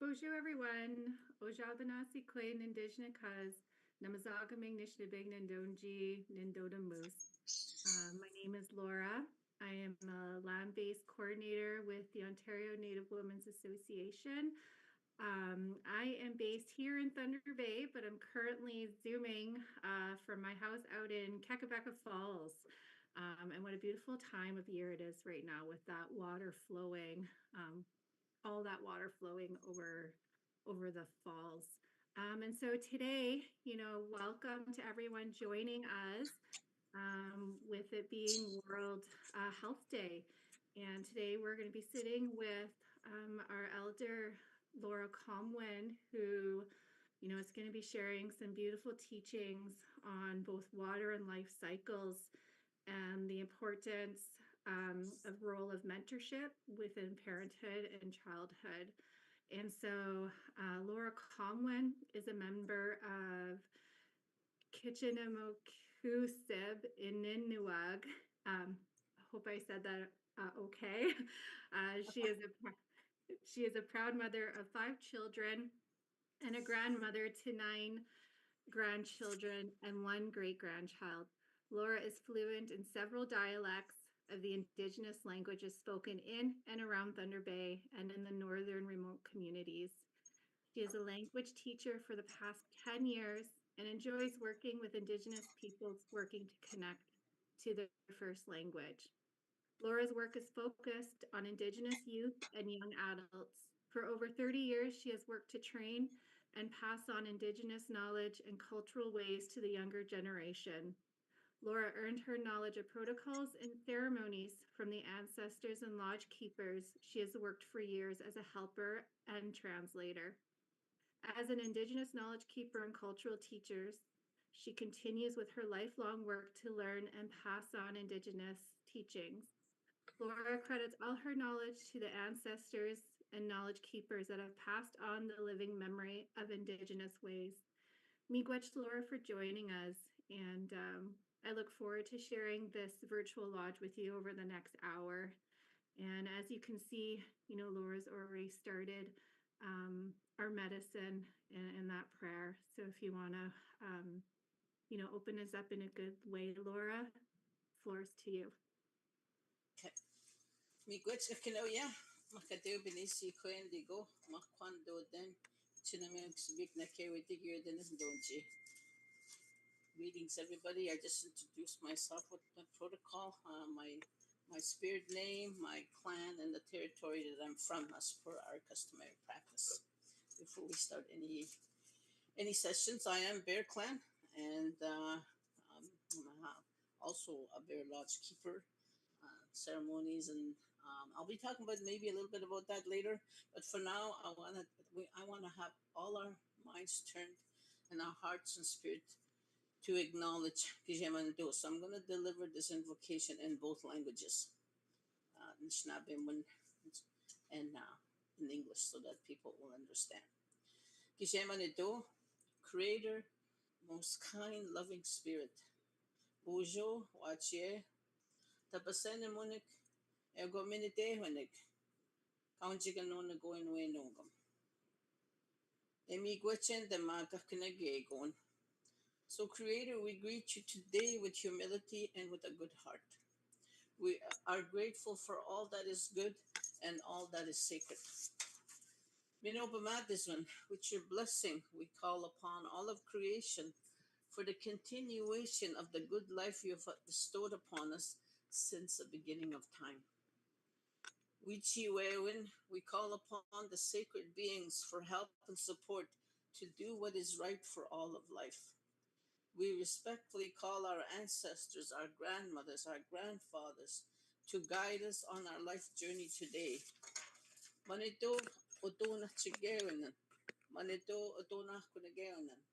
Bonjour, everyone. Ojabanasi Quain Indigenous Cuz, Namazagaming Nishnabig Nindonji Nindoda Moose. My name is Laura. I am a land-based coordinator with the Ontario Native Women's Association. I am based here in Thunder Bay, but I'm currently Zooming from my house out in Kakabeka Falls. And what a beautiful time of year it is right now with that water flowing. All that water flowing over the falls. And so today, welcome to everyone joining us with it being World Health Day. And today we're going to be sitting with our elder, Laura Calmwind, who, is going to be sharing some beautiful teachings on both water and life cycles and the importance of role of mentorship within parenthood and childhood. And so Laura Calmwind is a member of Kitchenamokusib Ininnuag. I hope I said that okay. She is a proud mother of 5 children and a grandmother to 9 grandchildren and 1 great-grandchild. Laura is fluent in several dialects of the Indigenous languages spoken in and around Thunder Bay and in the northern remote communities. She is a language teacher for the past 10 years and enjoys working with Indigenous peoples working to connect to their first language. Laura's work is focused on Indigenous youth and young adults. For over 30 years, she has worked to train and pass on Indigenous knowledge and cultural ways to the younger generation. Laura earned her knowledge of protocols and ceremonies from the ancestors and lodge keepers. She has worked for years as a helper and translator. As an Indigenous knowledge keeper and cultural teacher, she continues with her lifelong work to learn and pass on Indigenous teachings. Laura credits all her knowledge to the ancestors and knowledge keepers that have passed on the living memory of Indigenous ways. Miigwech Laura for joining us, and I look forward to sharing this virtual lodge with you over the next hour. And as you can see, Laura's already started our medicine and that prayer. So if you want to, open us up in a good way, Laura, floor's to you. Okay. Miigwech Akinoya, Makadeo Benisi Koendigo, Makwando Den, Chinamex Big Nake Digger Den Donji. Greetings, everybody. I just introduced myself with my protocol, my spirit name, my clan, and the territory that I'm from, as per our customary practice. Before we start any sessions, I am Bear Clan, and I'm also a Bear Lodge keeper. Ceremonies, and I'll be talking about maybe a little bit about that later. But for now, I want to have all our minds turned and our hearts and spirit to acknowledge Kijemanado. So I'm going to deliver this invocation in both languages, Nishnabim and in English, so that people will understand. Kijemanado, Creator, most kind, loving Spirit. Bojo, Wachie, Tapasene Munik, Ego Minite Hunik, Kaunjiganona going away nogum. Emi Gwechen the Magakinagegon. So, Creator, we greet you today with humility and with a good heart. We are grateful for all that is good and all that is sacred. Minobamadisman, with your blessing, we call upon all of creation for the continuation of the good life you have bestowed upon us since the beginning of time. Wichiwewin, we call upon the sacred beings for help and support to do what is right for all of life. We respectfully call our ancestors, our grandmothers, our grandfathers to guide us on our life journey today. Manito otona chigewinan. Manito otona kunagewinan.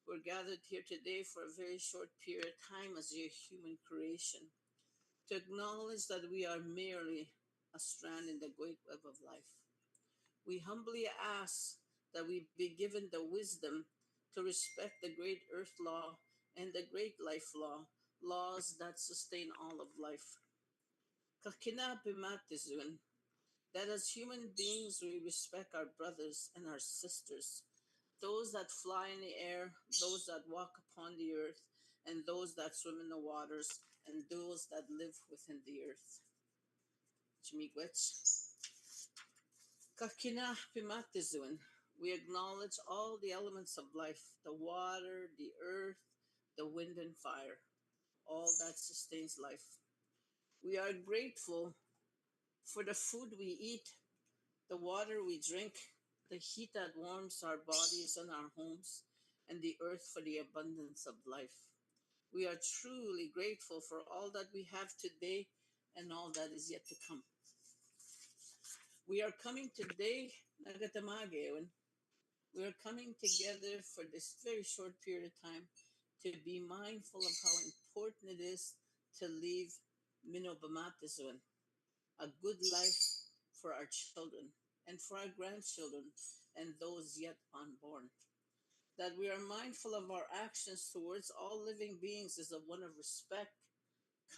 We're gathered here today for a very short period of time as your human creation, to acknowledge that we are merely a strand in the great web of life. We humbly ask that we be given the wisdom to respect the great earth law and the great life law, laws that sustain all of life. Kakina bimatizun, that as human beings we respect our brothers and our sisters, those that fly in the air, those that walk upon the earth, and those that swim in the waters, and those that live within the earth. Chimigwech. Kakina pimatizun. We acknowledge all the elements of life, the water, the earth, the wind and fire, all that sustains life. We are grateful for the food we eat, the water we drink, the heat that warms our bodies and our homes, and the earth for the abundance of life. We are truly grateful for all that we have today and all that is yet to come. We are coming today, Nagatamagewan. We are coming together for this very short period of time to be mindful of how important it is to leave Minobamatizuan, a good life for our children and for our grandchildren and those yet unborn. That we are mindful of our actions towards all living beings is a one of respect,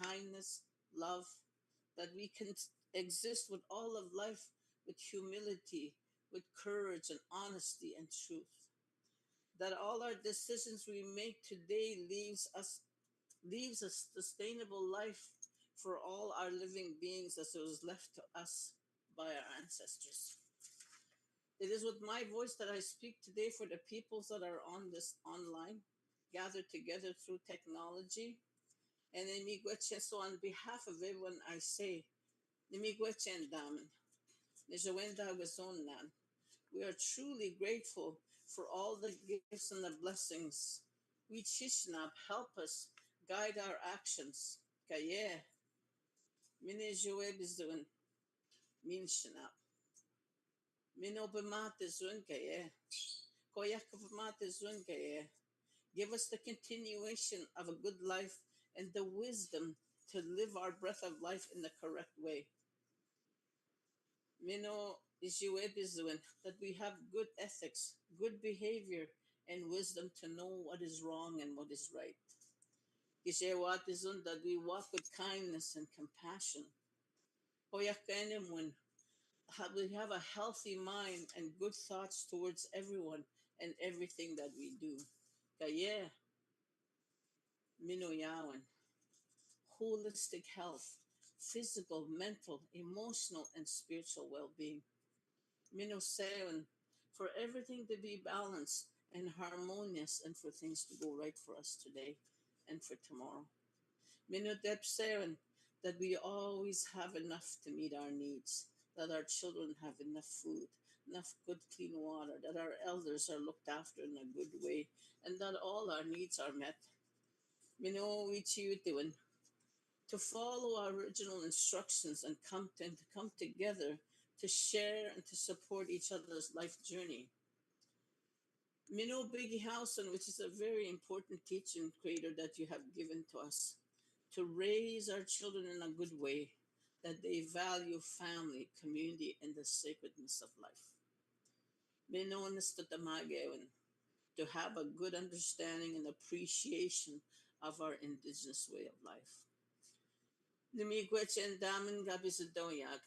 kindness, love, that we can exist with all of life with humility, with courage and honesty and truth. That all our decisions we make today leaves a sustainable life for all our living beings as it was left to us by our ancestors. It is with my voice that I speak today for the peoples that are on this online, gathered together through technology. And in Miigwetchen, so on behalf of everyone, I say, Nimigwetchen Damen, Nijawenda Wazonan. We are truly grateful for all the gifts and the blessings. We Chishnab help us guide our actions. Kaye, Minijuebizun, Min Shinab. Minobamate Kaye. Koyakapamate Kaye. Give us the continuation of a good life and the wisdom to live our breath of life in the correct way. Mino Ishuebizuan, that we have good ethics, good behavior, and wisdom to know what is wrong and what is right. Ishewatizun, that we walk with kindness and compassion. Hoyakanemun, we have a healthy mind and good thoughts towards everyone and everything that we do. Kaya Minoyawan, holistic health, physical, mental, emotional, and spiritual well being. Minosewan, for everything to be balanced and harmonious and for things to go right for us today and for tomorrow. Minodepsewan, that we always have enough to meet our needs, that our children have enough food, enough good clean water, that our elders are looked after in a good way, and that all our needs are met. Minowichiutiwan, to follow our original instructions and come together to share and to support each other's life journey. Mino Biggie Hausen, which is a very important teaching creator that you have given to us, to raise our children in a good way, that they value family, community, and the sacredness of life. Mino Nistotamagewan, to have a good understanding and appreciation of our indigenous way of life. Nimigwechen Damen Gabisadoyag.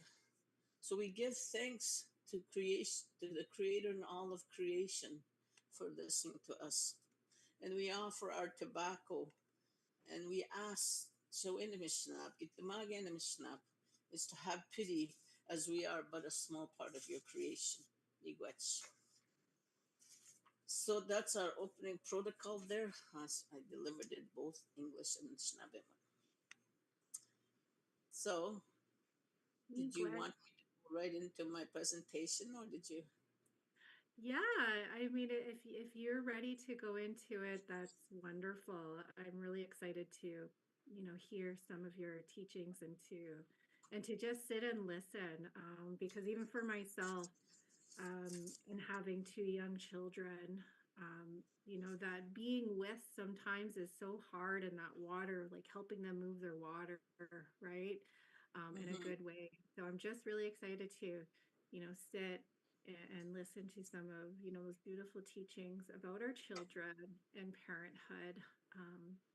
So we give thanks to creation, to the Creator and all of creation for listening to us. And we offer our tobacco and we ask, so in the Mishnah, Gitamaga in the Mishnah, is to have pity as we are but a small part of your creation. Miigwech. So that's our opening protocol there. As I delivered it both English and Mishnah. So, did you Miigwech. want me to go right into my presentation or did you? Yeah, I mean, if you're ready to go into it, that's wonderful. I'm really excited to, hear some of your teachings and to just sit and listen. Because even for myself, and having two young children, that being with sometimes is so hard in that water, like helping them move their water, right? In a Mm-hmm. good way. So I'm just really excited to, sit and listen to some of, those beautiful teachings about our children and parenthood.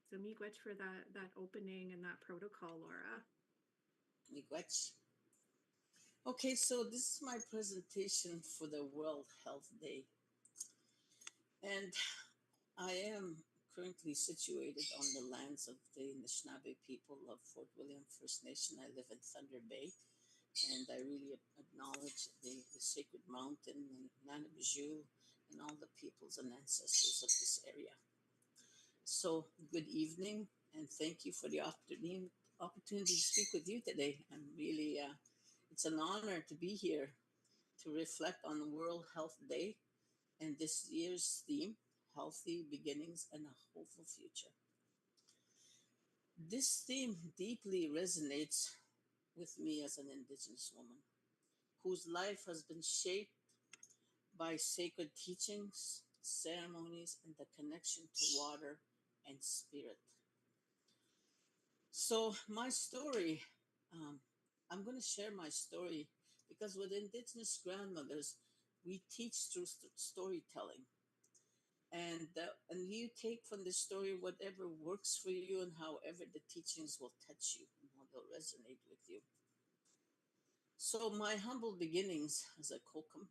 So miigwech for that opening and that protocol, Laura. Miigwech. Okay, so this is my presentation for the World Health Day. And I am currently situated on the lands of the Anishinaabe people of Fort William First Nation. I live in Thunder Bay, and I really acknowledge the sacred mountain and Nanabiju and all the peoples and ancestors of this area. So, good evening, and thank you for the opportunity to speak with you today. I'm really, it's an honor to be here to reflect on World Health Day and this year's theme, Healthy Beginnings and a Hopeful Future. This theme deeply resonates with me as an Indigenous woman whose life has been shaped by sacred teachings, ceremonies, and the connection to water and spirit. So, my story, um, I'm going to share my story because with Indigenous grandmothers, we teach through storytelling. And you take from the story whatever works for you and however the teachings will touch you and how they'll resonate with you. So, my humble beginnings as a kokum,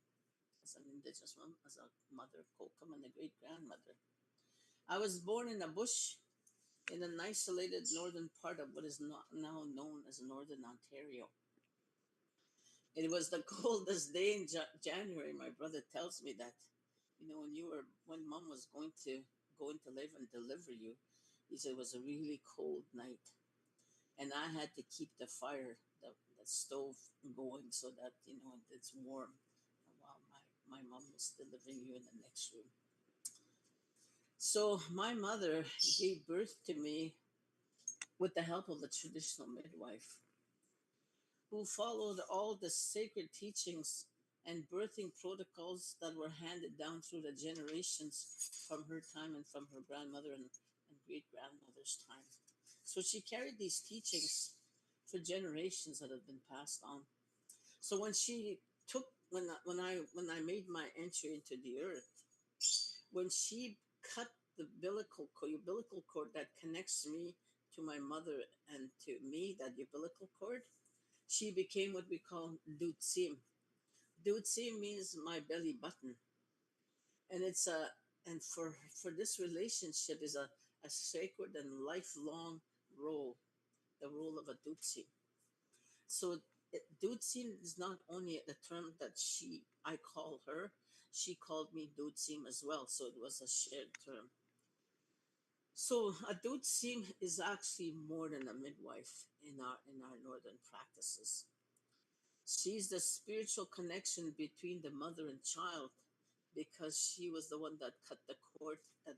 as an Indigenous woman, as a mother kokum, and a great grandmother. I was born in a bush in an isolated northern part of what is not now known as Northern Ontario. It was the coldest day in January. My brother tells me that, when mom was going to go into labor and deliver you, he said it was a really cold night. And I had to keep the fire, the stove going so that, it's warm while my mom was delivering you in the next room. So my mother gave birth to me with the help of a traditional midwife who followed all the sacred teachings and birthing protocols that were handed down through the generations from her time and from her grandmother and great grandmother's time. So she carried these teachings for generations that have been passed on. So when she took when I made my entry into the earth, when she cut the umbilical cord that connects me to my mother and to me, that umbilical cord, she became what we call Dutsim. Dutsim means my belly button, and it's a and for this relationship is a sacred and lifelong role, the role of a Dutsim. So Dutsim is not only the term that I call her, she called me Dutsim as well. So it was a shared term. So a Dutsim is actually more than a midwife in our northern practices. She's the spiritual connection between the mother and child because she was the one that cut the cord that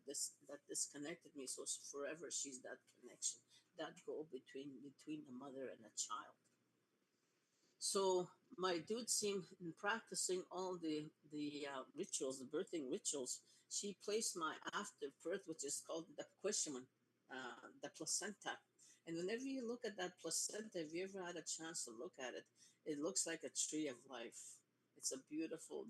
disconnected me. So forever she's that connection, that go between the mother and the child. So my dude seemed in practicing all the rituals, the birthing rituals. She placed my after birth, which is called the questionman, the placenta. And whenever you look at that placenta, if you ever had a chance to look at it, it looks like a tree of life. It's beautiful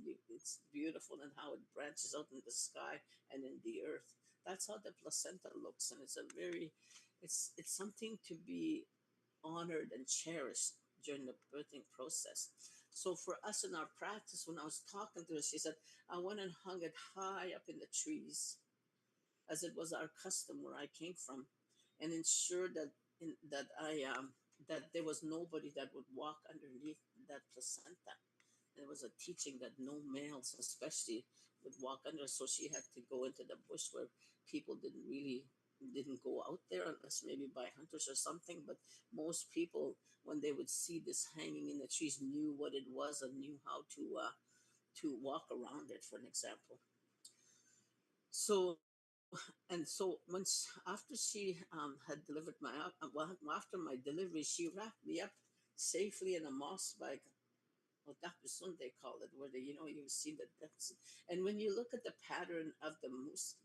in how it branches out in the sky and in the earth. That's how the placenta looks, and it's something to be honored and cherished during the birthing process. So for us in our practice, when I was talking to her, she said, I went and hung it high up in the trees, as it was our custom where I came from, and ensured that there was nobody that would walk underneath that placenta. There was a teaching that no males, especially, would walk under. So she had to go into the bush where people didn't go out there unless maybe by hunters or something. But most people, when they would see this hanging in the trees, knew what it was and knew how to walk around it. For an example. So after she had delivered after my delivery, she wrapped me up safely in a moss bag, or Dapusun they call it, where you see the depths. And when you look at the pattern of the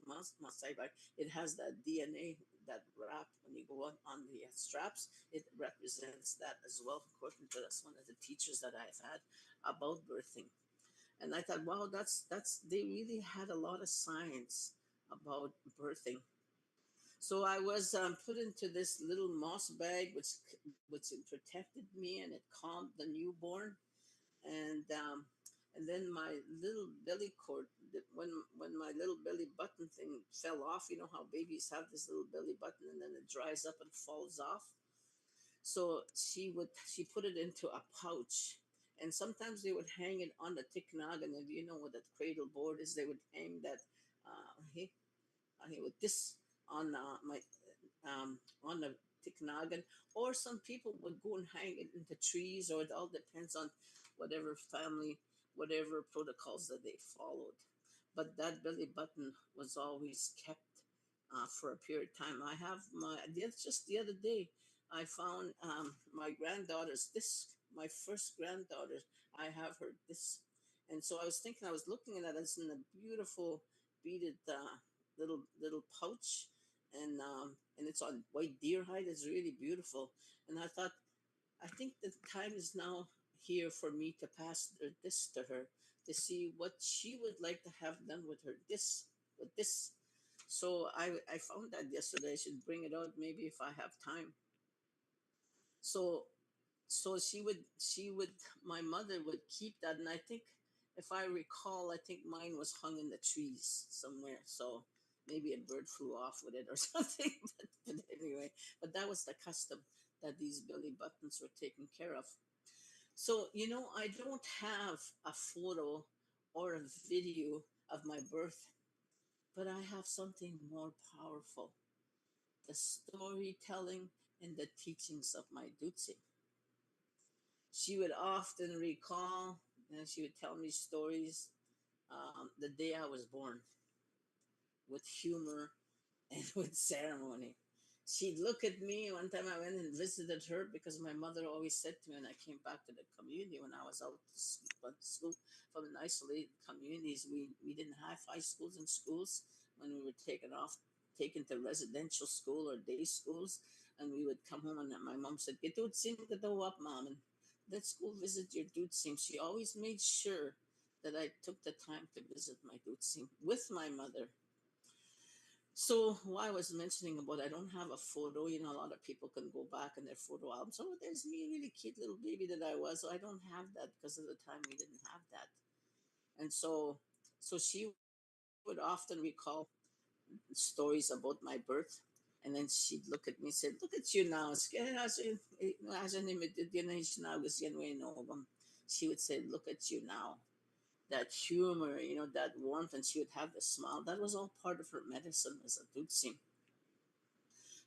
Masai bag, it has that DNA, that wrap. When you go on the straps, it represents that as well, according to that's one of the teachers that I've had about birthing. And I thought, wow, that's they really had a lot of science about birthing. So I was put into this little moss bag, which protected me and it calmed the newborn. And then my little belly cord, when my little belly button thing fell off, you know how babies have this little belly button and then it dries up and falls off. So she put it into a pouch, and sometimes they would hang it on the tiknagan. And you know what that cradle board is? They would hang that he with this on my on the tiknagan, or some people would go and hang it into trees, or it all depends on whatever family, whatever protocols that they followed. But that belly button was always kept for a period of time. I have just the other day, I found my granddaughter's disc, my first granddaughter. I have her disc. And so I was thinking, I was looking at it, it's in a beautiful beaded little pouch, and it's on white deer hide. It's really beautiful. And I thought, I think the time is now here for me to pass this to her, to see what she would like to have done with her this. So I found that yesterday. I should bring it out maybe if I have time. So she would my mother would keep that, and I think, if I recall, I think mine was hung in the trees somewhere. So maybe a bird flew off with it or something. But anyway, but that was the custom, that these belly buttons were taken care of. So, I don't have a photo or a video of my birth, but I have something more powerful: the storytelling and the teachings of my Dutsi. She would often recall, and she would tell me stories, the day I was born, with humor and with ceremony. She'd look at me. One time I went and visited her because my mother always said to me when I came back to the community, when I was out to school from an isolated communities, we didn't have high schools and schools. When we were taken to residential school or day schools, and we would come home, and my mom said, "Get dude sim to the up, mom, and let's go visit your dude sim." She always made sure that I took the time to visit my dude sim with my mother. So why I was mentioning about, I don't have a photo. A lot of people can go back in their photo albums. Oh, there's me, really cute little baby that I was. So I don't have that because of the time we didn't have that. And so she would often recall stories about my birth. And then she'd look at me and said, "Look at you now. She would say, "Look at you now." That humor, that warmth, and she would have the smile. That was all part of her medicine as a Tutsi.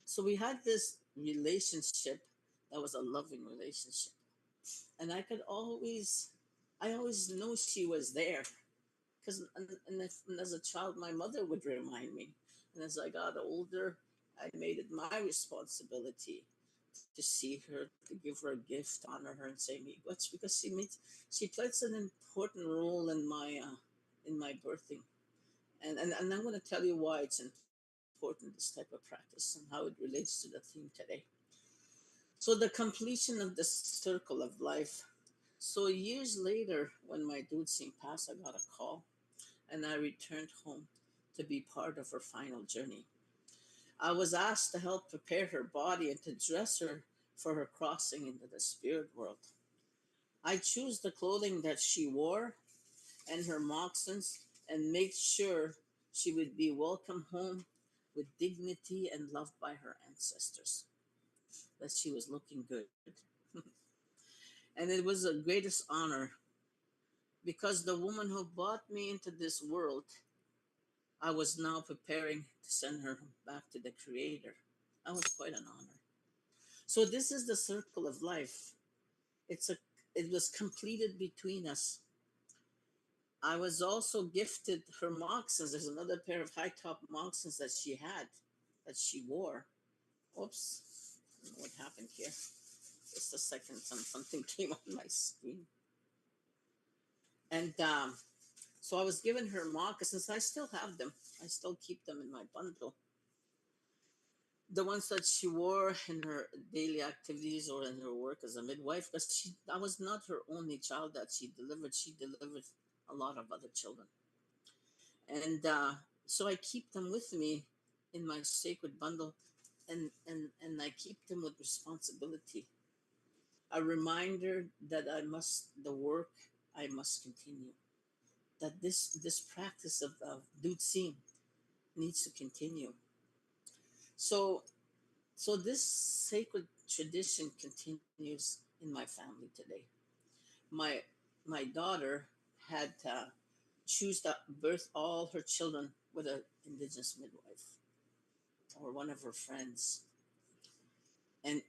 So we had this relationship that was a loving relationship. And I always knew she was there. Because and as a child, my mother would remind me. And as I got older, I made it my responsibility to see her, to give her a gift, to honor her, and say me what's, because she plays an important role in my birthing. And I'm going to tell you why it's important, this type of practice, and how it relates to the theme today. So the completion of the circle of life. So years later, when my dude seemed passed, I got a call, and I returned home to be part of her final journey. I was asked to help prepare her body and to dress her for her crossing into the spirit world. I chose the clothing that she wore and her moccasins, and made sure she would be welcome home with dignity and loved by her ancestors, that she was looking good. And it was the greatest honor, because the woman who brought me into this world, I was now preparing to send her back to the Creator. That was quite an honor. So this is the circle of life. It's a it was completed between us. I was also gifted her moccasins. There's another pair of high top moccasins that she had, that she wore. Oops, I don't know what happened here. Just a second, something came on my screen. And so I was given her moccasins. I still have them. I still keep them in my bundle. The ones that she wore in her daily activities or in her work as a midwife, because that was not her only child that she delivered. She delivered a lot of other children. And so I keep them with me in my sacred bundle, and I keep them with responsibility. A reminder that I must the work I must continue. That this practice of Dutsim needs to continue. So so this sacred tradition continues in my family today. My my daughter had choose to birth all her children with an indigenous midwife or one of her friends, and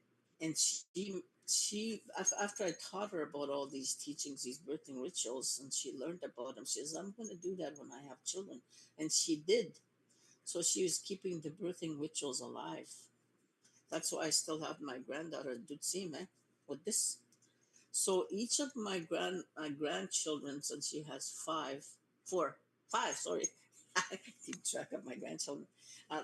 after I taught her about all these teachings, these birthing rituals, and she learned about them, she says, I'm going to do that when I have children. And she did. So she was keeping the birthing rituals alive. That's why I still have my granddaughter Dutsime with this. So each of my grandchildren, since she has five, sorry, I keep track of my grandchildren,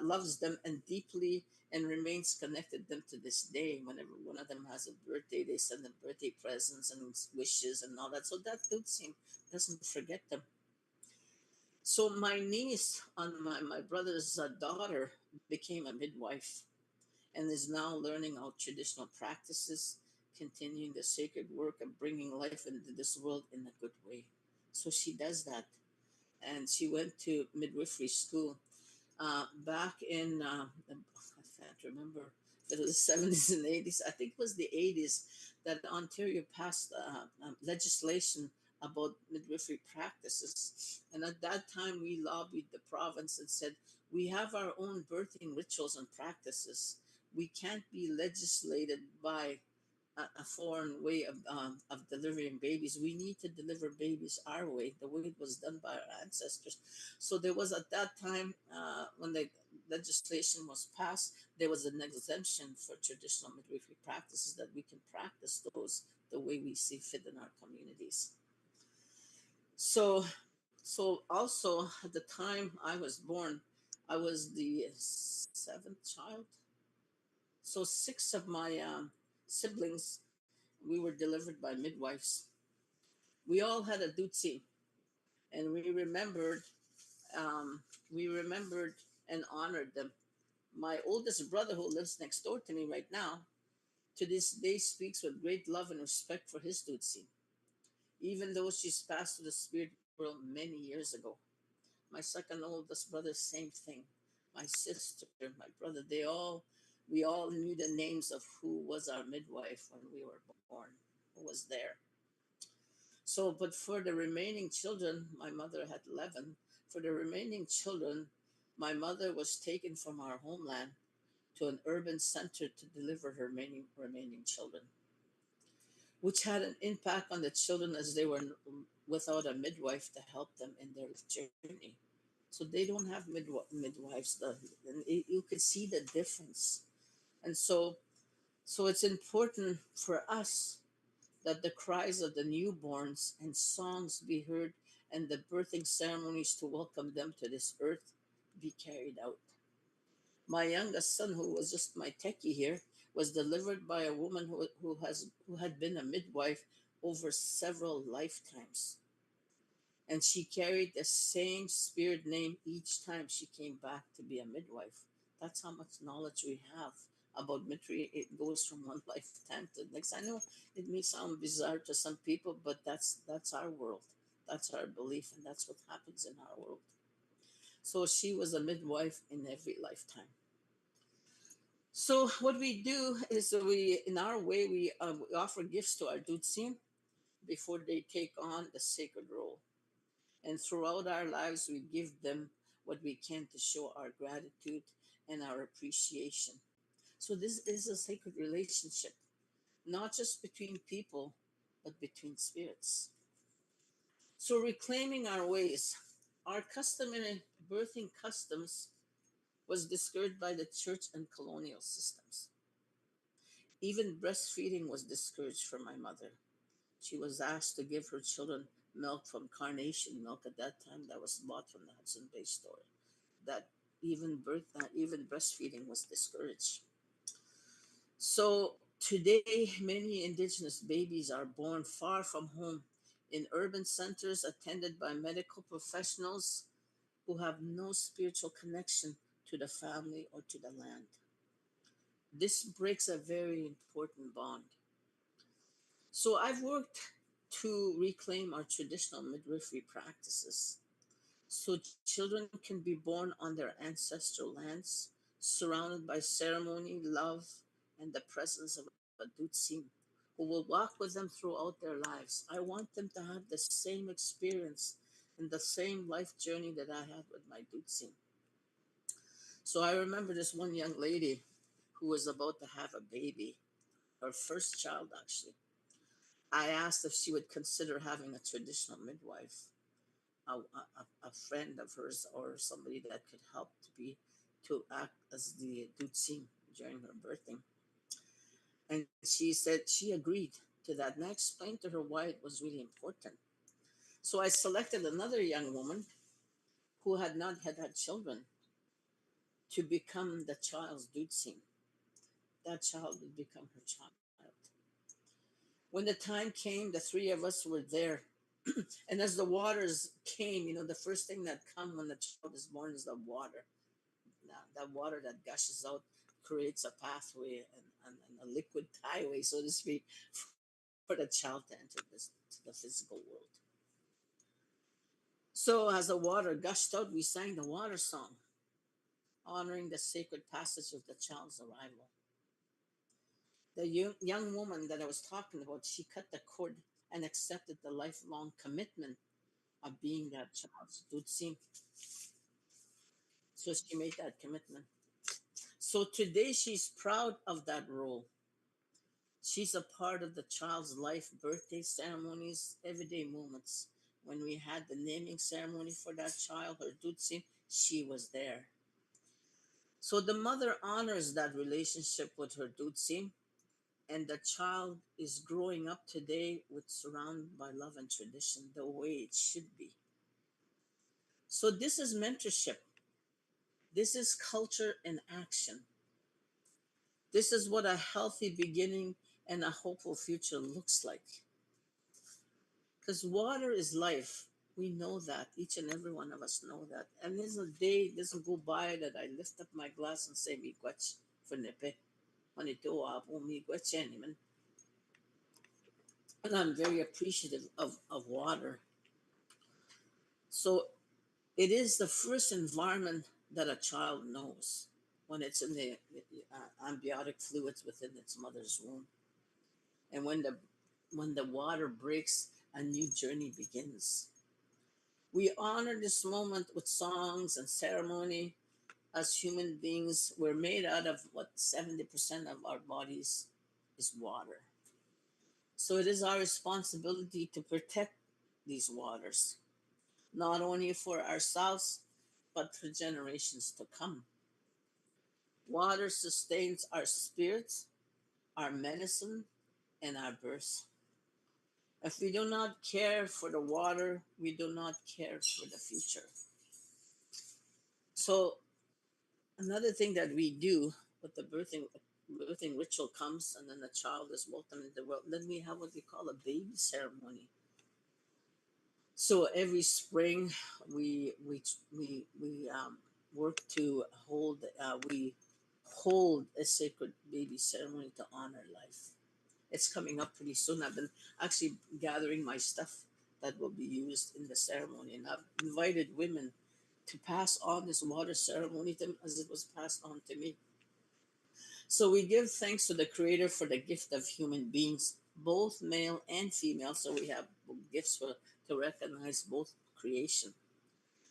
loves them and deeply and remains connected them to this day. Whenever one of them has a birthday, they send them birthday presents and wishes and all that. So that Dutsim doesn't forget them. So my niece on my brother's daughter became a midwife and is now learning our traditional practices, continuing the sacred work of bringing life into this world in a good way. So she does that. And she went to midwifery school back in, I can't remember if it was the 70s and 80s. I think it was the 80s that Ontario passed legislation about midwifery practices. And at that time, we lobbied the province and said, we have our own birthing rituals and practices. We can't be legislated by a foreign way of delivering babies. We need to deliver babies our way, the way it was done by our ancestors. So there was at that time, when the legislation was passed, there was an exemption for traditional midwifery practices that we can practice those the way we see fit in our communities. So, so also at the time I was born, I was the seventh child. So six of my siblings, we were delivered by midwives. We all had a dutsi, and um, we remembered and honored them. My oldest brother, who lives next door to me right now, to this day speaks with great love and respect for his dutsi, even though she's passed to the spirit world many years ago. My second oldest brother, same thing. My sister, my brother, we all knew the names of who was our midwife when we were born, who was there. So, but for the remaining children, my mother had 11. For the remaining children, my mother was taken from our homeland to an urban center to deliver her remaining children, which had an impact on the children as they were without a midwife to help them in their journey. So they don't have midwives, and you could see the difference. And so it's important for us that the cries of the newborns and songs be heard and the birthing ceremonies to welcome them to this earth be carried out. My youngest son, who was just my techie here, was delivered by a woman who had been a midwife over several lifetimes. And she carried the same spirit name each time she came back to be a midwife. That's how much knowledge we have about midwifery. It goes from one lifetime to the next. I know it may sound bizarre to some people, but that's our world. That's our belief, and that's what happens in our world. So she was a midwife in every lifetime. So what we do is in our way, we offer gifts to our dutsin before they take on the sacred role. And throughout our lives, we give them what we can to show our gratitude and our appreciation. So this is a sacred relationship, not just between people, but between spirits. So reclaiming our ways, our customary birthing customs was discouraged by the church and colonial systems. Even breastfeeding was discouraged for my mother. She was asked to give her children milk from carnation milk at that time that was bought from the Hudson Bay store. That even breastfeeding was discouraged. So today, many indigenous babies are born far from home in urban centers attended by medical professionals who have no spiritual connection to the family or to the land. This breaks a very important bond. So I've worked to reclaim our traditional midwifery practices so children can be born on their ancestral lands, surrounded by ceremony, love, and the presence of a dutsim who will walk with them throughout their lives. I want them to have the same experience and the same life journey that I had with my dutsim. So I remember this one young lady who was about to have a baby, her first child actually. I asked if she would consider having a traditional midwife, a friend of hers or somebody that could help to act as the dutsim during her birthing. And she said she agreed to that. And I explained to her why it was really important. So I selected another young woman who had not had children to become the child's dutsim. That child would become her child. When the time came, the three of us were there. And as the waters came, the first thing that come when the child is born is the water. That water that gushes out creates a pathway and a liquid highway, so to speak, for the child to enter to the physical world. So as the water gushed out, we sang the water song, honoring the sacred passage of the child's arrival. The young woman that I was talking about, she cut the cord and accepted the lifelong commitment of being that child's dutsim. So she made that commitment. So today she's proud of that role. She's a part of the child's life, birthday ceremonies, everyday moments. When we had the naming ceremony for that child, her dutsim, she was there. So the mother honors that relationship with her dutsim, and the child is growing up today with surrounded by love and tradition the way it should be. So this is mentorship. This is culture in action. This is what a healthy beginning and a hopeful future looks like. Because water is life. We know that. Each and every one of us know that. And there's a day doesn't go by that I lift up my glass and say, "Mi gwech for nipe. Manito apo mi gwech man." And I'm very appreciative of water. So it is the first environment that a child knows when it's in the amniotic fluids within its mother's womb. And when the water breaks, a new journey begins. We honor this moment with songs and ceremony. As human beings, we're made out of what 70% of our bodies is water. So it is our responsibility to protect these waters, not only for ourselves, but for generations to come. Water sustains our spirits, our medicine, and our birth. If we do not care for the water, we do not care for the future. So another thing that we do with the birthing ritual comes, and then the child is welcomed into the world. Then we have what we call a baby ceremony. So every spring, we work to hold a sacred baby ceremony to honor life. It's coming up pretty soon. I've been actually gathering my stuff that will be used in the ceremony, and I've invited women to pass on this water ceremony to, as it was passed on to me. So we give thanks to the Creator for the gift of human beings, both male and female. So we have gifts to recognize both creation.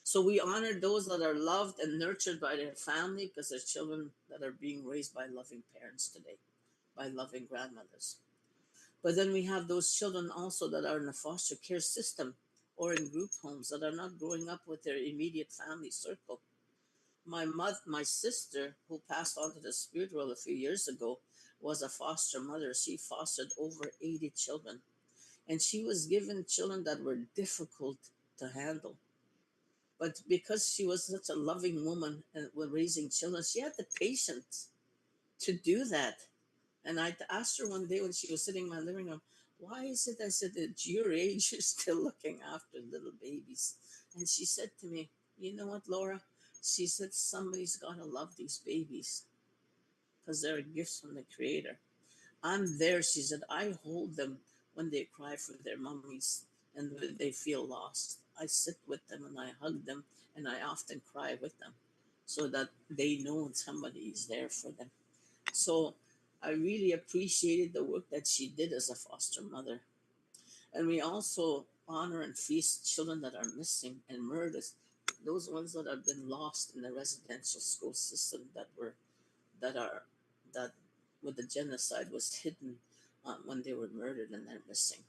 So we honor those that are loved and nurtured by their family because they're children that are being raised by loving parents today, by loving grandmothers. But then we have those children also that are in the foster care system or in group homes that are not growing up with their immediate family circle. My sister, who passed on to the spirit world a few years ago, was a foster mother. She fostered over 80 children, and she was given children that were difficult to handle. But because she was such a loving woman and when raising children, she had the patience to do that. And I asked her one day when she was sitting in my living room, "Why is it?" I said, "At your age, you're still looking after little babies." And she said to me, "You know what, Laura?" She said, "Somebody's got to love these babies because they're gifts from the Creator." I'm there, she said. I hold them when they cry for their mummies and when they feel lost. I sit with them and I hug them and I often cry with them so that they know somebody is there for them. So I really appreciated the work that she did as a foster mother. And we also honor and feast children that are missing and murdered, those ones that have been lost in the residential school system that are that with the genocide was hidden when they were murdered and they're missing.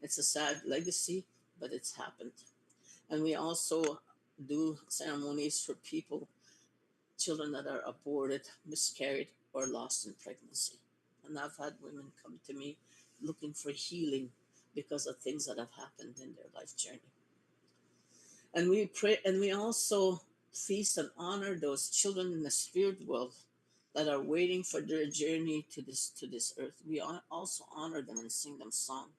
It's a sad legacy, but it's happened. And we also do ceremonies for people, children that are aborted, miscarried, or lost in pregnancy. And I've had women come to me looking for healing because of things that have happened in their life journey. And we pray, and we also feast and honor those children in the spirit world that are waiting for their journey to this earth. We also honor them and sing them song.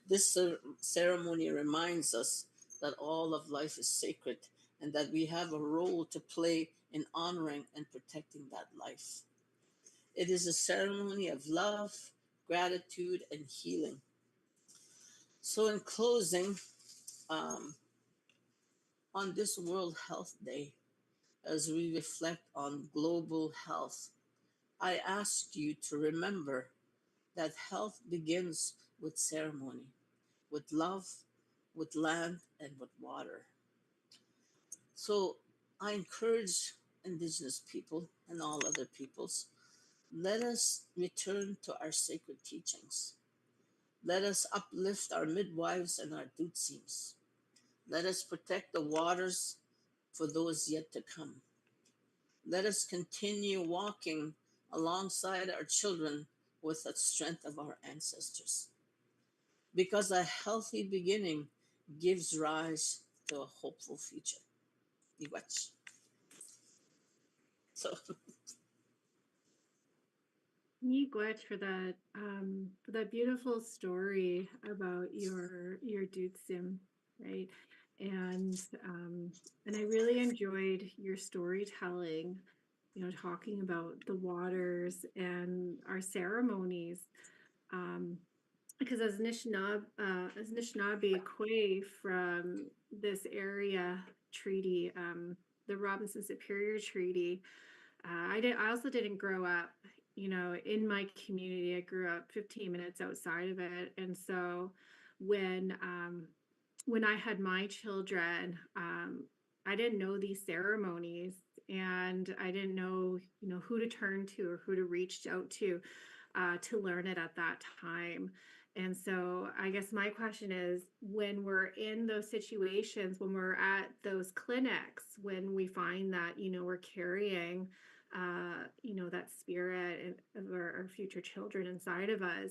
This ceremony reminds us that all of life is sacred and that we have a role to play in honoring and protecting that life. It is a ceremony of love, gratitude, and healing. So, in closing, um, on this World Health Day, as we reflect on global health, I ask you to remember that health begins with ceremony, with love, with land, and with water. So I encourage Indigenous people and all other peoples, let us return to our sacred teachings. Let us uplift our midwives and our Dutzims. Let us protect the waters for those yet to come. Let us continue walking alongside our children with the strength of our ancestors. Because a healthy beginning gives rise to a hopeful future. Iwach. So Miigwech for that beautiful story about your Duke right? And um, and I really enjoyed your storytelling, talking about the waters and our ceremonies. Um, because as Anishinaabe Kwe from this area treaty, the Robinson Superior Treaty, I also didn't grow up, in my community. I grew up 15 minutes outside of it, and so when um, when I had my children, I didn't know these ceremonies, and I didn't know, who to turn to or who to reach out to learn it at that time. And so I guess my question is, when we're in those situations, when we're at those clinics, when we find that, we're carrying, that spirit of our future children inside of us,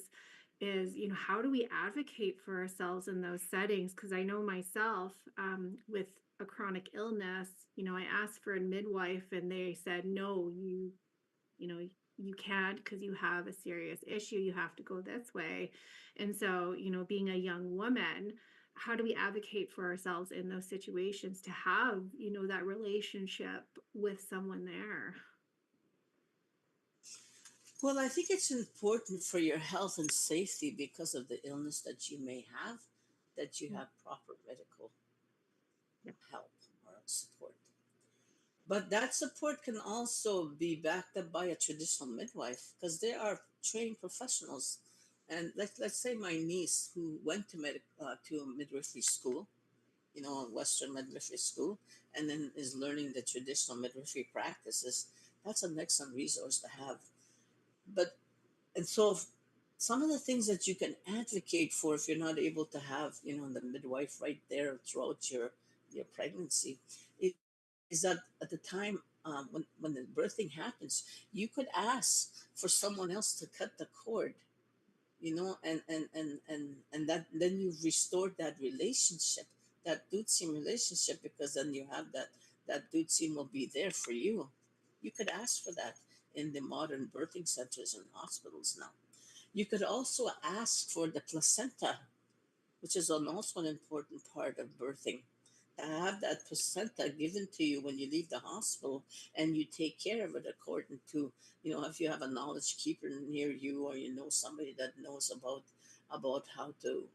is, how do we advocate for ourselves in those settings? Because I know myself, with a chronic illness, I asked for a midwife and they said, no, you know, you can't because you have a serious issue. You have to go this way. And so, being a young woman, how do we advocate for ourselves in those situations to have, that relationship with someone there? well, I think it's important for your health and safety because of the illness that you may have, that you have proper medical Yeah. help or support. But that support can also be backed up by a traditional midwife because they are trained professionals. And let's say my niece who went to midwifery school, Western midwifery school, and then is learning the traditional midwifery practices. That's an excellent resource to have. But and so some of the things that you can advocate for if you're not able to have the midwife right there throughout your pregnancy is that at the time when the birthing happens you could ask for someone else to cut the cord, and that then you've restored that relationship, that Dutsim relationship, because then you have that Dutsim will be there for you. You could ask for that in the modern birthing centers and hospitals now. You could also ask for the placenta, which is also an important part of birthing. To have that placenta given to you when you leave the hospital and you take care of it according to, if you have a knowledge keeper near you or you know somebody that knows about about how to,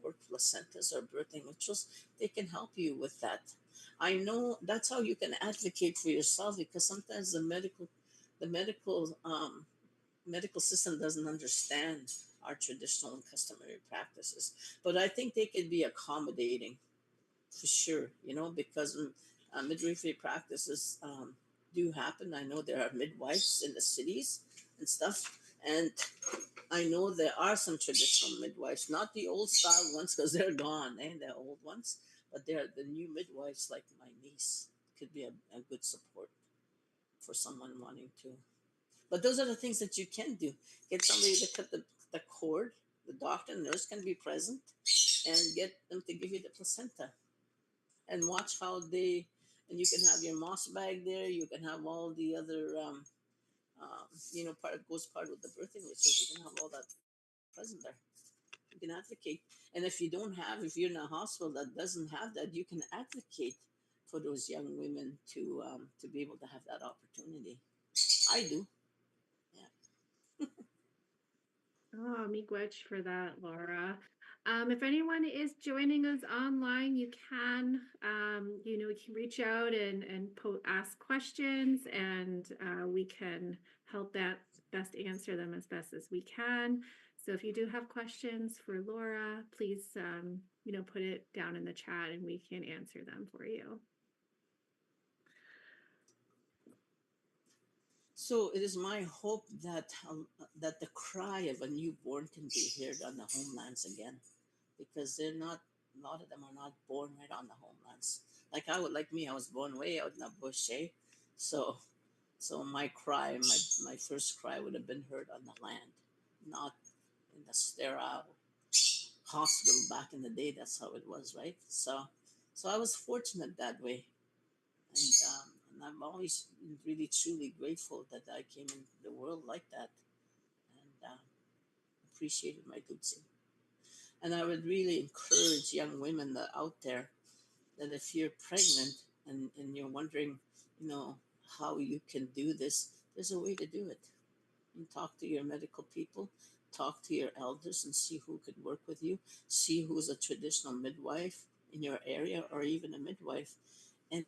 work placentas or birthing rituals, they can help you with that. I know that's how you can advocate for yourself, because sometimes the medical system doesn't understand our traditional and customary practices. But I think they could be accommodating for sure, because midwifery practices do happen. I know there are midwives in the cities and stuff. And I know there are some traditional midwives, not the old style ones because they're gone, the old ones, but they're the new midwives, like my niece, could be a good support for someone wanting to. But those are the things that you can do. Get somebody to cut the cord. The doctor and nurse can be present and get them to give you the placenta and watch how they. And you can have your moss bag there. You can have all the other, part goes part with the birthing rituals. You can have all that present there. You can advocate. And if you don't have, if you're in a hospital that doesn't have that, you can advocate for those young women to be able to have that opportunity. I do. Oh, miigwech for that, Laura. If anyone is joining us online, you can reach out and ask questions, and we can help that best answer them as best as we can. So if you do have questions for Laura, please, put it down in the chat, and we can answer them for you. So it is my hope that the cry of a newborn can be heard on the homelands again, because they're not. A lot of them are not born right on the homelands. Like me, I was born way out in the bush, eh? So, so my cry, my first cry would have been heard on the land, not in the sterile hospital back in the day. That's how it was, right? So I was fortunate that way, and I'm always really truly grateful that I came into the world like that, and appreciated my Tutsi. And I would really encourage young women that out there, that if you're pregnant and you're wondering, you know, how you can do this, there's a way to do it. And talk to your medical people, talk to your elders, and see who could work with you. See who's a traditional midwife in your area, or even a midwife. And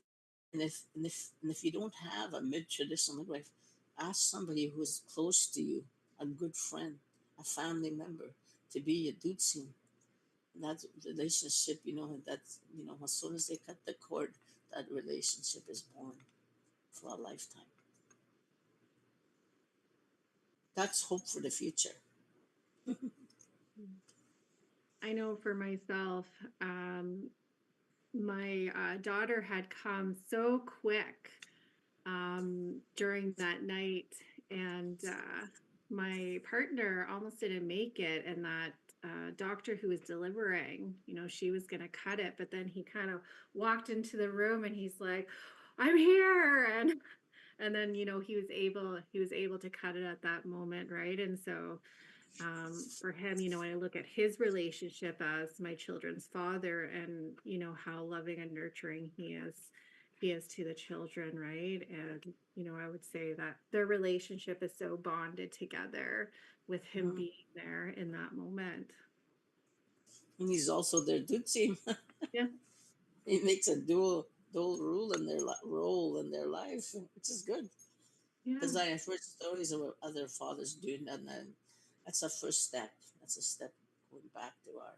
if you don't have a traditional midwife, ask somebody who's close to you, a good friend, a family member, to be your dutsin. That relationship, as soon as they cut the cord, that relationship is born for a lifetime. That's hope for the future. I know for myself, my daughter had come so quick during that night, and my partner almost didn't make it. And that doctor who was delivering, she was going to cut it, but then he kind of walked into the room and he's like, "I'm here," and then he was able to cut it at that moment, right? And so for him, I look at his relationship as my children's father, and how loving and nurturing he is to the children, right? And I would say that their relationship is so bonded together with him Mhm. being there in that moment. And he's also their dutsi. Yeah, He makes a dual rule in their role in their life, which is good. yeah, Because I have heard stories of other fathers doing that, and that's a first step. That's a step going back to our.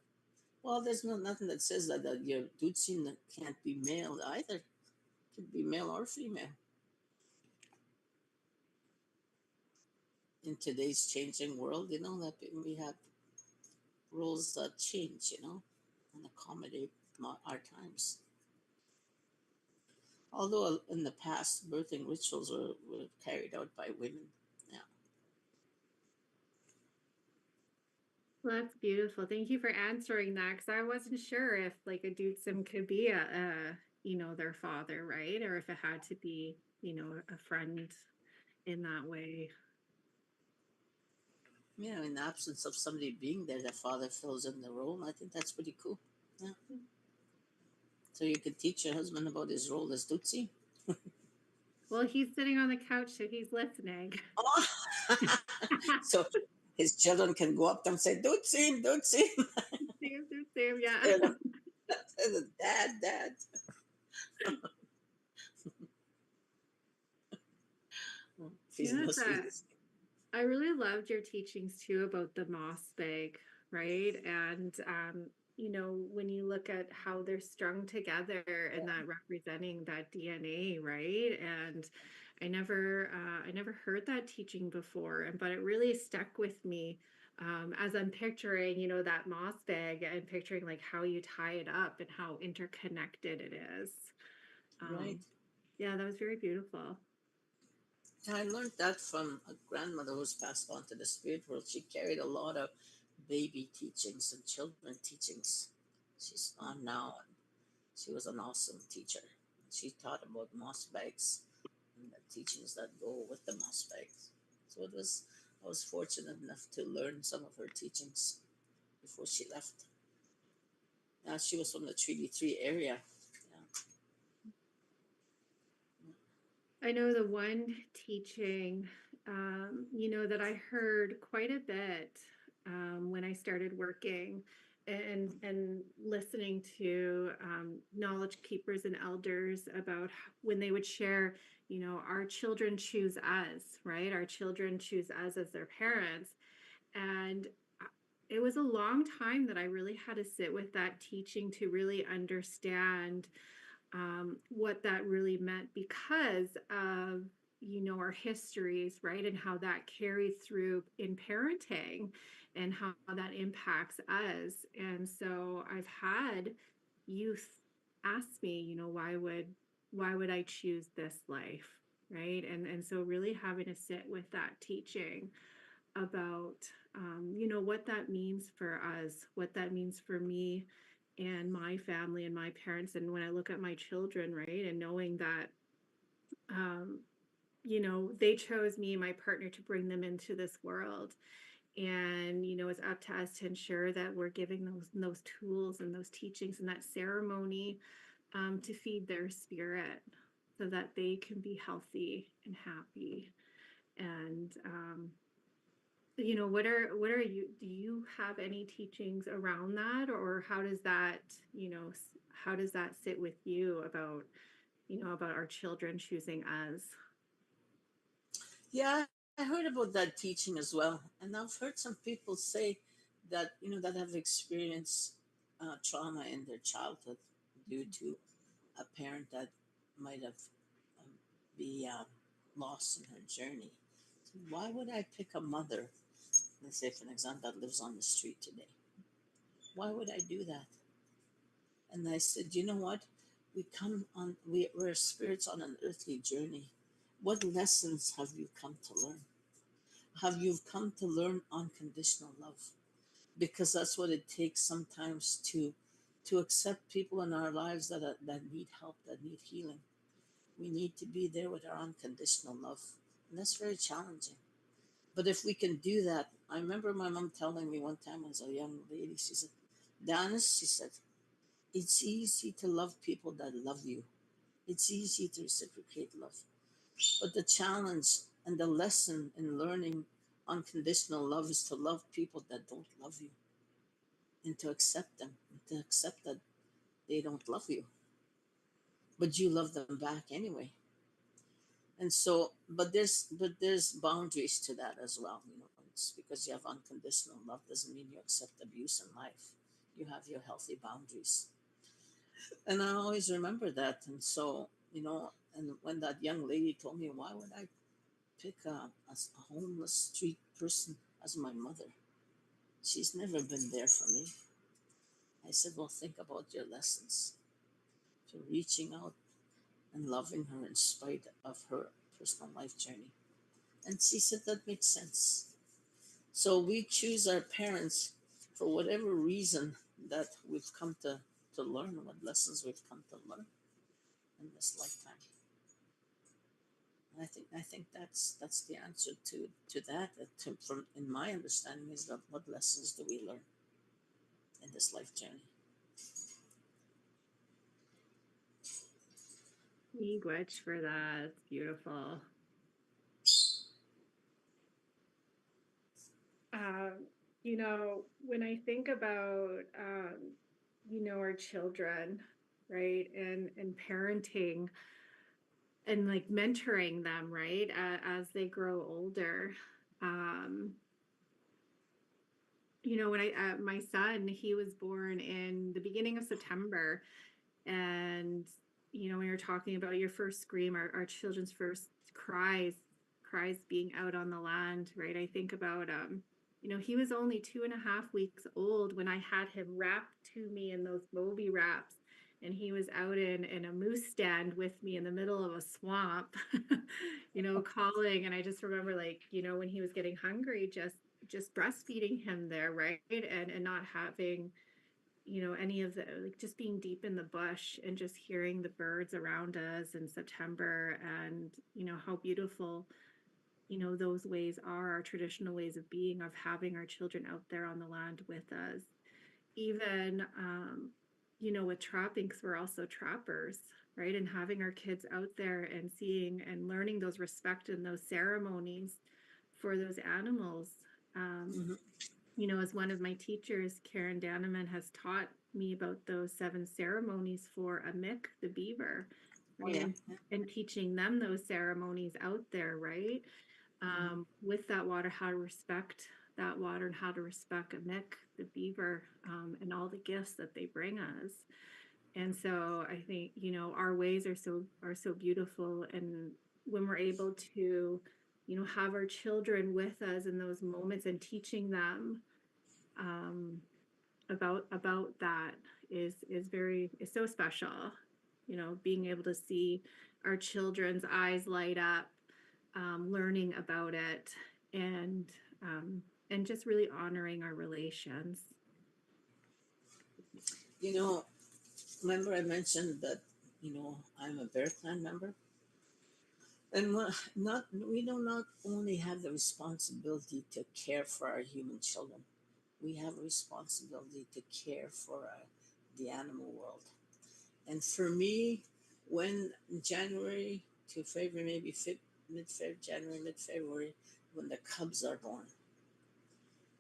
Well, there's nothing that says that your dutsin can't be male either. It could be male or female. In today's changing world, that we have rules that change, and accommodate our times. Although in the past, birthing rituals were carried out by women. Yeah. well, that's beautiful. Thank you for answering that, because I wasn't sure if like a dudesum could be their father, right? Or if it had to be a friend in that way. In the absence of somebody being there, the father fills in the role. And I think that's pretty cool. Yeah. So you could teach your husband about his role as Tutsi. Well, he's sitting on the couch, so he's listening. Oh, so His children can go up to him and say, "Don't see him, don't see him." Same, yeah. Tell him, tell him, Dad, Dad. He's Yes, mostly I really loved your teachings too about the moss bag, right? And when you look at how they're strung together and that representing that DNA, right? And I never heard that teaching before, and but it really stuck with me as I'm picturing, that moss bag and picturing like how you tie it up and how interconnected it is. right. Um, yeah, that was very beautiful. I learned that from a grandmother who's passed on to the spirit world. She carried a lot of baby teachings and children teachings. She's gone now, and she was an awesome teacher. She taught about moss bags and the teachings that go with the moss bags. So I was fortunate enough to learn some of her teachings before she left. She was from the Treaty 3 area. I know the one teaching, that I heard quite a bit when I started working and listening to knowledge keepers and elders about when they would share, our children choose us, right? Our children choose us as their parents. And it was a long time that I really had to sit with that teaching to really understand what that really meant because of our histories, right, and how that carries through in parenting and how that impacts us. And so I've had youth ask me, why would I choose this life, right? And so really having to sit with that teaching about what that means for us, what that means for me and my family and my parents. And when I look at my children, right, and knowing that um, they chose me and my partner to bring them into this world. And it's up to us to ensure that we're giving those tools and those teachings and that ceremony to feed their spirit so that they can be healthy and happy. And what are you do you have any teachings around that, or how does that sit with you about about our children choosing us? Yeah, I heard about that teaching as well. And I've heard some people say that, that have experienced trauma in their childhood due to a parent that might have um, be lost in her journey. So why would I pick a mother, let's say for an example, that lives on the street today? Why would I do that? And I said, you know what? We're spirits on an earthly journey. What lessons have you come to learn? Have you come to learn unconditional love? Because that's what it takes sometimes to accept people in our lives that need help, that need healing. We need to be there with our unconditional love, and that's very challenging. But if we can do that, I remember my mom telling me one time as a young lady, she said, "Dennis," she said, "it's easy to love people that love you. It's easy to reciprocate love. But the challenge and the lesson in learning unconditional love is to love people that don't love you and to accept them, and to accept that they don't love you, but you love them back anyway." And so, but there's boundaries to that as well. It's because you have unconditional love doesn't mean you accept abuse in life. You have your healthy boundaries, and I always remember that. And so, and when that young lady told me, why would I pick a homeless street person as my mother? She's never been there for me. I said, well, think about your lessons to reaching out and loving her in spite of her personal life journey. And she said, that makes sense. So we choose our parents for whatever reason that we've come to learn, what lessons we've come to learn in this lifetime. And I think that's the answer to that. From in my understanding is that what lessons do we learn in this life journey? Miigwech for that. It's beautiful. Um, when I think about, our children, right, and parenting and like mentoring them, right, as they grow older. Um, when my son, he was born in the beginning of September, and when you're talking about your first scream, our children's first cries being out on the land, right? I think about he was only 2.5 weeks old when I had him wrapped to me in those Moby wraps, and he was out in a moose stand with me in the middle of a swamp, calling. And I just remember, like, when he was getting hungry, just breastfeeding him there, right? And not having any of the, like, just being deep in the bush and just hearing the birds around us in September, and how beautiful those ways are, our traditional ways of being, of having our children out there on the land with us. Even with trapping, 'cause we're also trappers, right? And having our kids out there and seeing and learning those respect and those ceremonies for those animals. um, Mm-hmm. as one of my teachers, Karen Daneman, has taught me about those 7 ceremonies for a Mick, the beaver, Oh right? yeah. And teaching them those ceremonies out there, right? Mm-hmm. With that water, how to respect that water and how to respect a Mick, the beaver, and all the gifts that they bring us. And so I think, our ways are so beautiful. And when we're able to, have our children with us in those moments and teaching them um, about that is so special. Being able to see our children's eyes light up, learning about it, and um, and just really honoring our relations. You know, remember I mentioned that, I'm a Bear Clan member? And not we do not only have the responsibility to care for our human children, we have a responsibility to care for the animal world. And for me, when January to February, maybe January, mid February, when the cubs are born,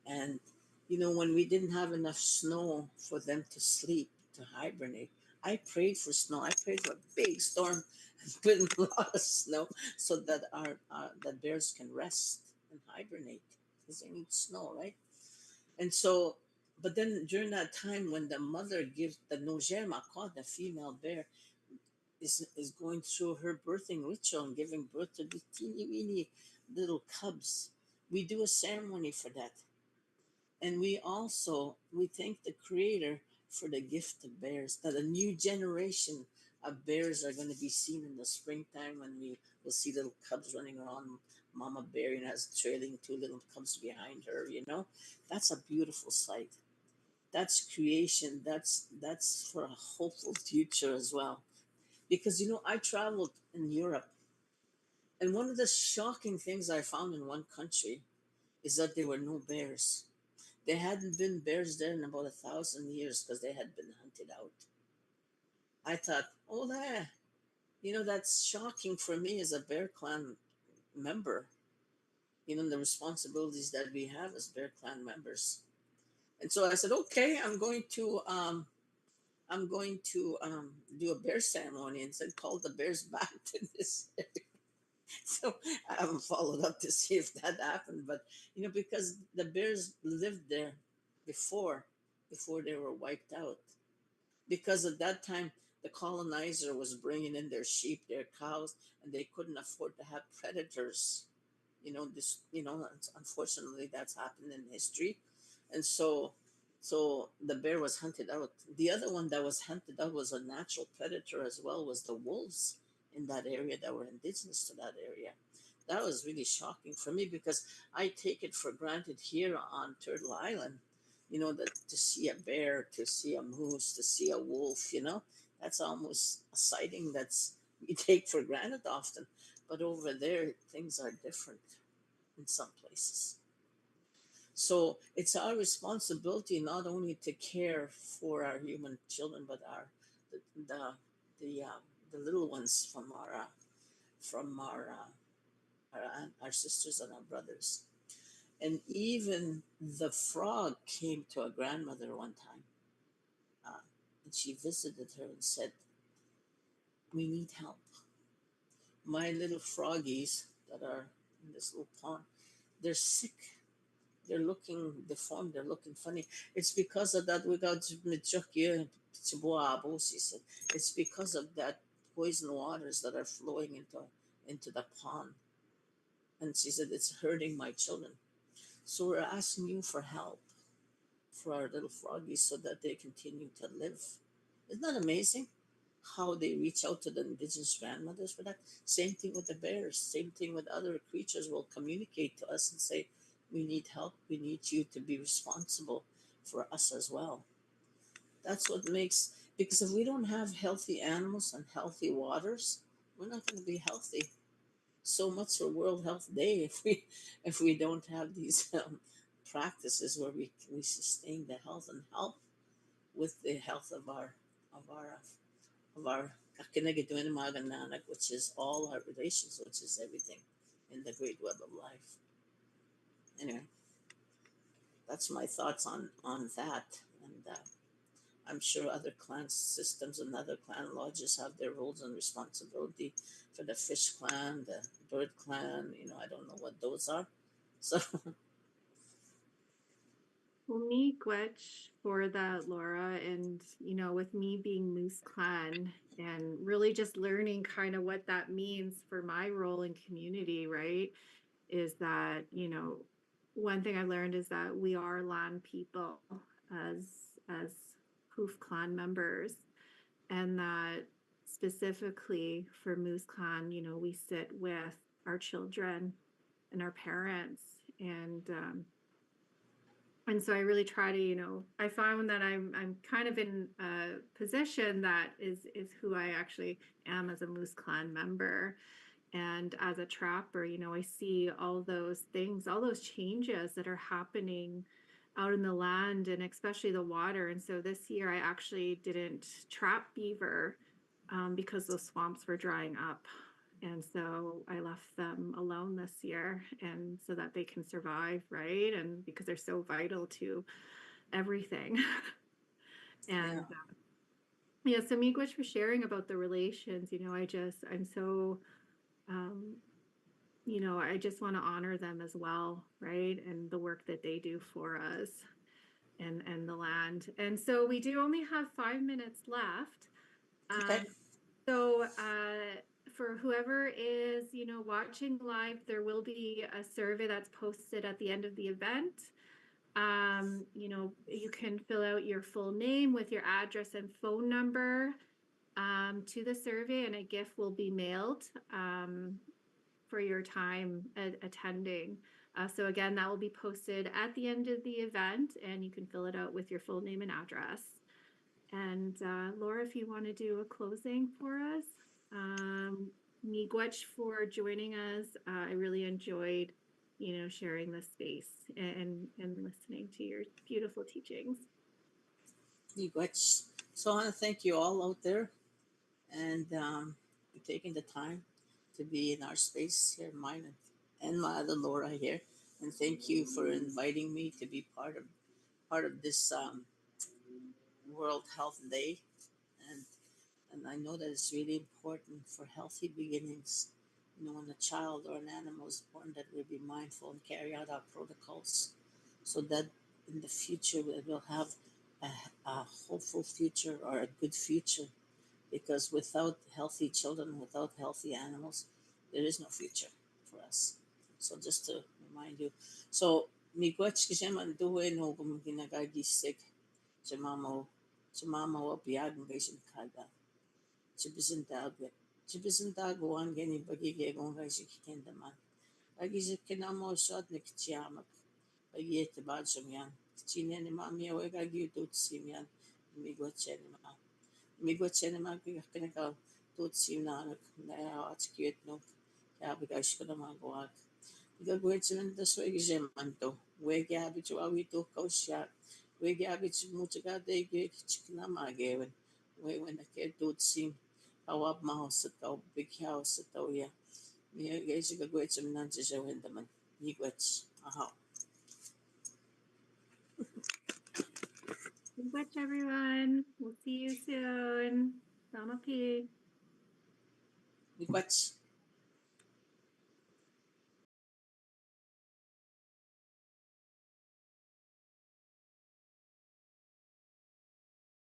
and when we didn't have enough snow for them to sleep, to hibernate, I prayed for snow. I prayed for a big storm and put in a lot of snow so that our the bears can rest and hibernate because they need snow, right? And so, but then during that time when the mother gives the nojer makot, the female bear, is going through her birthing ritual and giving birth to these teeny weeny little cubs, we do a ceremony for that. And we thank the creator for the gift of bears, that a new generation of bears are going to be seen in the springtime when we will see little cubs running around. Mama bear has trailing 2 little cubs behind her, that's a beautiful sight. That's creation. That's for a hopeful future as well. Because I traveled in Europe, and one of the shocking things I found in one country is that there were no bears. There hadn't been bears there in about 1,000 years because they had been hunted out. I thought, oh, that's shocking for me as a Bear Clan member. The responsibilities that we have as Bear Clan members. And so I said, okay, I'm going to do a bear ceremony, and said, call the bears back to this. So I haven't followed up to see if that happened, but because the bears lived there before, before they were wiped out, because at that time the colonizer was bringing in their sheep, their cows, and they couldn't afford to have predators. Unfortunately, that's happened in history. And so the bear was hunted out. The other one that was hunted out was a natural predator as well, was the wolves in that area that were indigenous to that area. That was really shocking for me because I take it for granted here on Turtle Island, that to see a bear, to see a moose, to see a wolf, that's almost a sighting that's we take for granted often. But over there, things are different in some places. So it's our responsibility not only to care for our human children, but the the the, uh, the little ones from our sisters and our brothers. And even the frog came to a grandmother one time, and she visited her and said, "We need help. My little froggies that are in this little pond, they're sick. They're looking deformed. They're looking funny. It's because of that. We got she said. It's because of that poison waters that are flowing into the pond." And she said, "It's hurting my children. So we're asking you for help for our little froggies so that they continue to live." Isn't that amazing? How they reach out to the indigenous grandmothers for that. Same thing with the bears. Same thing with other creatures will communicate to us and say, "We need help. We need you to be responsible for us as well." That's what makes, because if we don't have healthy animals and healthy waters, we're not going to be healthy. So much for World Health Day if we don't have these practices where we sustain the health and help with the health of our of our which is all our relations, which is everything in the great web of life. Anyway, that's my thoughts on that, and I'm sure other clan systems and other clan lodges have their roles and responsibility for the fish clan, the bird clan. I don't know what those are. So Well, me, Gwetch, for that, Laura, and with me being Moose Clan and really just learning kind of what that means for my role in community, right? Is that, one thing I learned is that we are land people as as Hoof Clan members, and that specifically for Moose Clan, we sit with our children and our parents, and so I really try to, I found that I'm kind of in a position that is who I actually am as a Moose Clan member. And as a trapper, I see all those things, all those changes that are happening out in the land, and especially the water. And so this year I actually didn't trap beaver because those swamps were drying up. And so I left them alone this year, and so that they can survive, right? And because they're so vital to everything. yeah, And yeah, so Miigwech was sharing about the relations, I'm so, um, I just want to honor them as well, right? And the work that they do for us and the land. And so we do only have 5 minutes left. okay, So for whoever is, watching live, there will be a survey that's posted at the end of the event. You can fill out your full name with your address and phone number to the survey, and a gift will be mailed for your time attending. So again, that will be posted at the end of the event, and you can fill it out with your full name and address. And Laura, if you want to do a closing for us. Miigwech for joining us. I really enjoyed, sharing this space and listening to your beautiful teachings. Miigwech. So I want to thank you all out there, and for taking the time to be in our space here, mine and my other Laura here. And thank you for inviting me to be part of this World Health Day. And and I know that it's really important for healthy beginnings. When a child or an animal is born, that we be mindful and carry out our protocols, so that in the future we will have a hopeful future or a good future. Because without healthy children, without healthy animals, there is no future for us. So just to remind you, so miigwech kasi man duwe no kung ginagagisig sa mama o piyag ng kaisin kada. Chibisintago. Chibisintago an gani bagige gong kaisi kikendaman. Agisi kinamo shot ni kichiamak. Agie te bad samyan. Chine ni mami o ega gi tut simyan. Migo chene ma. Migo chene ma kinaka tut simna na ats cute no. Kaya bigash ko na magawa. Gagawin sila nito sa examanto. Wegi habit to awito kausya. Wegi habit mo tsaka de chikna magewin. We when the kid tut sim. Awap maho sa tao. Big house sa tao ya. Miya guys gagawin sa minan sa shawin daman. Miigwech. Aha. Miigwech, everyone. We'll see you soon. Rama P. Miigwech.